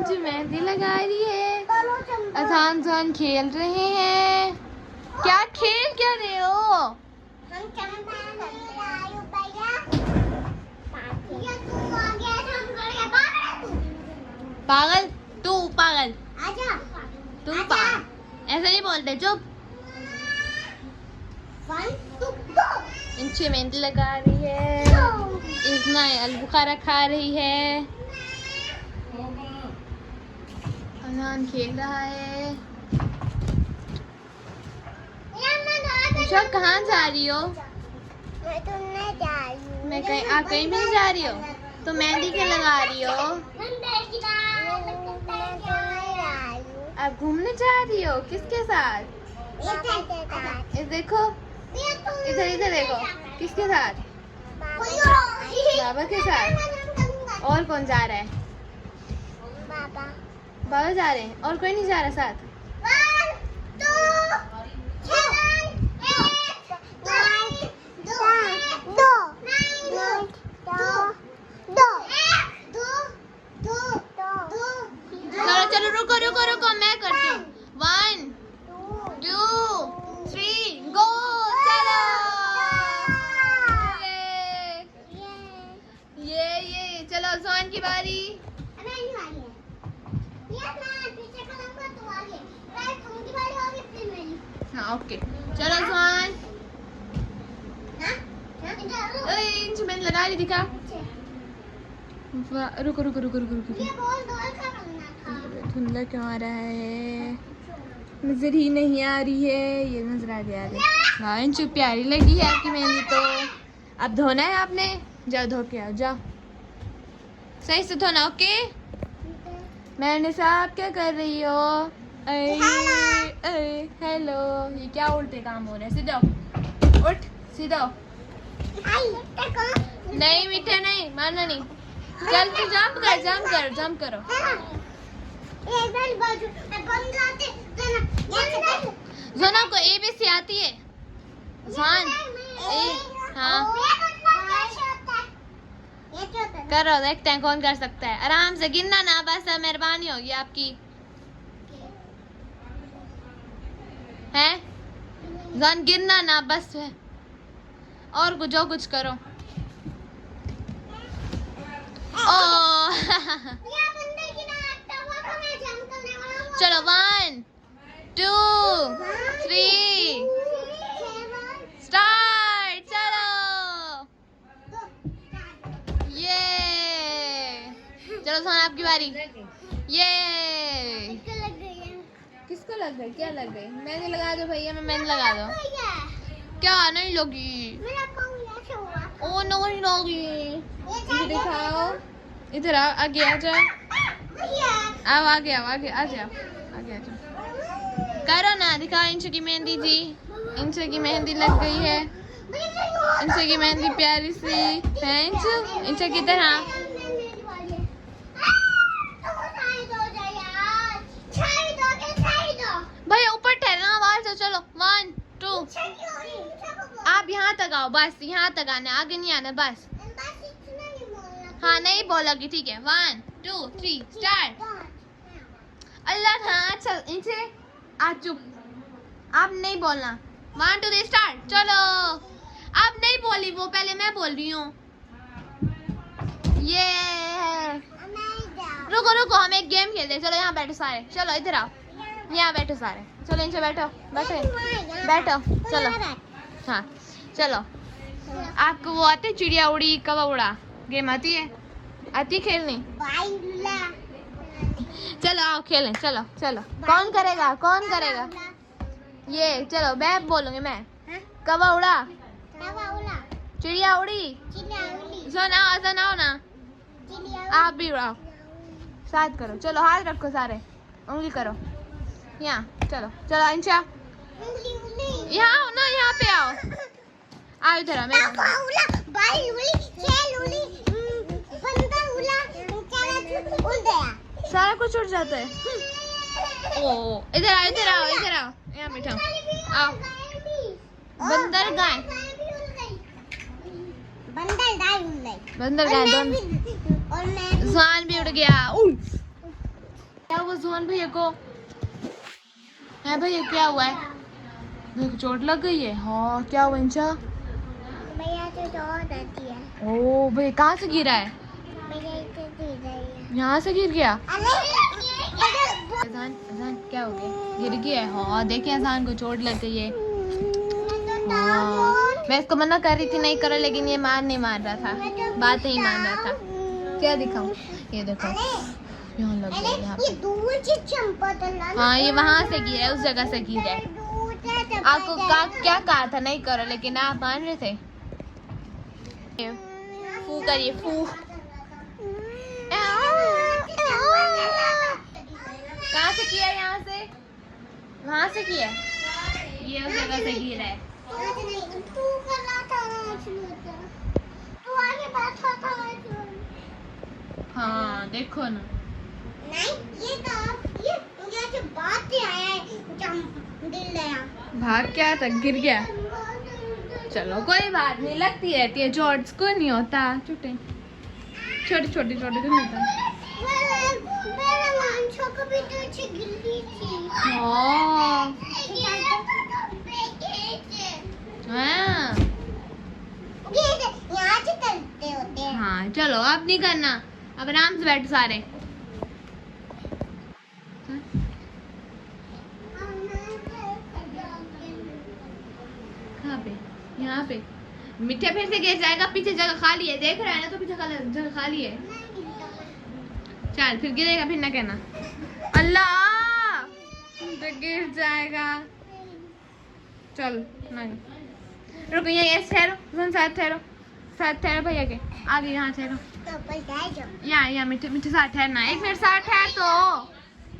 इंचू मेहंदी लगा रही है, अजान जान खेल रहे हैं। क्या खेल क्या रहे हो? पागल तू, पागल तू, पागल ऐसा नहीं बोलते, चुप। इंचे मेहंदी लगा रही है, इजना अलबुखारा खा रही है, अजान खेल रहा है। अच्छा कहाँ जा रही हो? मैं कहीं, आप कहीं भी नहीं जा रही हो? तो मेहंदी क्यों लगा रही हो? आप घूमने जा रही हो? किसके साथ? ये देखो, इधर इधर देखो, किसके साथ? बाबा के साथ। और कौन जा रहा है? बाबा जा रहे हैं, और कोई नहीं जा रहा साथ? चलो रुको रुको रुको, मैं करती हूँ। 1 2 3 गो। चलो ये चलो ज़ोन की बारी। हाँ ओके, चलो ज़ोन। इंच मैंने लगा ली, दिखा। रुको रुको रुको रुको रुको, धुंधला क्यों आ रहा है? नजर ही नहीं आ रही है, ये नजर आ रही है। हाँ इंचू प्यारी लगी है आपकी मेहंदी तो। अब धोना है आपने, जाओ धो के आओ, जाओ सही से धोना। ओके मैंने साहब क्या कर रही हो? हेलो, ये क्या उल्टे काम हो रहे हैं? सीधा उठ, सीधा। नहीं मीठे नहीं, मारना नहीं। चल तू जंप कर, जंप कर, जंप करो। जोना को ABC आती है? जान हाँ करो, देखते हैं कौन कर सकता है। आराम से गिनना ना, बस मेहरबानी होगी आपकी। है जान, गिनना ना बस है, और कुछ जो कुछ करो। ओ चलो 1 2 3 स्टार्ट। चलो ये चलो सोना आपकी बारी। ये किसको लग गई? क्या लग गई? मैंने लगा दो भैया, मैंने लगा दो। क्या नहीं लगी? ओ नहीं लगी। मुझे दिखाओ, इधर आओ, आगे आ जाओ, आओ आगे आओ, आगे आ जाओ, आगे आ जाओ। करो ना, दिखाओ इंचू की मेहंदी जी। इंचू की मेहंदी लग गई है, इंचू की मेहंदी प्यारी सी है। इंचू, इंचू की तरह। भैया ऊपर ठहरना, आवाज दो। चलो 1 2 आप यहाँ तक आओ, बस यहाँ तक आना, आगे नहीं आना बस। हाँ नहीं बोलोगी, ठीक है। 1 2 3 स्टार्ट। अल्लाह हाँ चल, इनसे आ चुप, आप नहीं बोलना। 1 2 3 स्टार्ट। चलो आप नहीं बोली वो, पहले मैं बोल रही हूँ। ये रुको रुको, हम एक गेम खेलते हैं। चलो यहाँ बैठो सारे, चलो इधर आओ, यहाँ बैठो सारे। चलो इनसे बैठो, बैठो बैठो, चलो हाँ चलो। आपको वो आती चिड़िया उड़ी कौवा उड़ा गेम आती है? आती खेलनी? चलो आओ खेलें, चलो चलो। कौन करेगा, कौन करेगा? ये चलो मैं बोलूंगी, मैं। कौवा उड़ा, चिड़िया उड़ी, जन आओ ना, आप भी उड़ाओ, साथ करो। चलो हाथ रखो सारे, उंगली करो यहाँ। चलो चलो इंचा यहाँ आओ ना, यहाँ पे आओ, आओ इधर आओ। सारा कुछ उड़ जाता है। ओ इधर आओ, इधर आओ, इधर आओ, यहाँ बैठो, आओ। बंदर गाय, बंदर गाय दोनों। जान भी उड़ गया। हुआ जोन भैया को? है भैया क्या हुआ है? भैया को चोट लग गई है। हाँ क्या हुआ इंशा? भैया तो चोट आती है। ओ भैया कहाँ से गिरा है? भैया इधर गिर रही है। यहाँ से गिर गया? अरे अजान अजान क्या हो गया? गिर गया है। हाँ देखिए अजान को चोट लग गई है। हाँ मैं इसको मना कर रही थी नहीं करो, लेकिन ये नहीं मान रहा था, बात नहीं मान रहा था। क्या दिखाऊं? ये देखो यहाँ लग गया यहाँ पे। दूर से चंपा तला। हाँ ये वहाँ से गिरा है, उस जगह से गिरा है। आपको क्या कहा था नहीं करो, लेकिन आप मान रहे थे। फू करिए फू। कहाँ से किया? यहाँ से? वहाँ से किया? ये उस जगह से गिरा है। तू कर रहा था, तू आगे बैठा था। हाँ देखो ना। नहीं ये जो बात ही आया है दिल गया। भाग क्या तक गिर गया। चलो कोई बात नहीं, लगती रहती है चोट, को नहीं होता। छोटे छोटे छोटे छोटे तो नहीं होता। मेरे मांसों को भी तो अच्छी गिरी थी। हाँ हाँ यहाँ से चलते होते हैं। हाँ चलो अब नहीं करना, अब आराम से बैठो सारे। कहाँ पे? यहाँ पे मीठे फिर से गिर जाएगा। पीछे जगह खाली है, देख रहा है ना? तो पीछे जगह खाली है। चल फिर गिरेगा फिर ना कहना। अल्लाह तो गिर जाएगा। चल नहीं रुको, यहाँ ठहरो, साथ ठहरो, साथ ठहरो भैया के आगे, यहाँ ठहरो। यहाँ मीठे मीठे साथ ठहरना। एक मिनट साथ ठहर तो।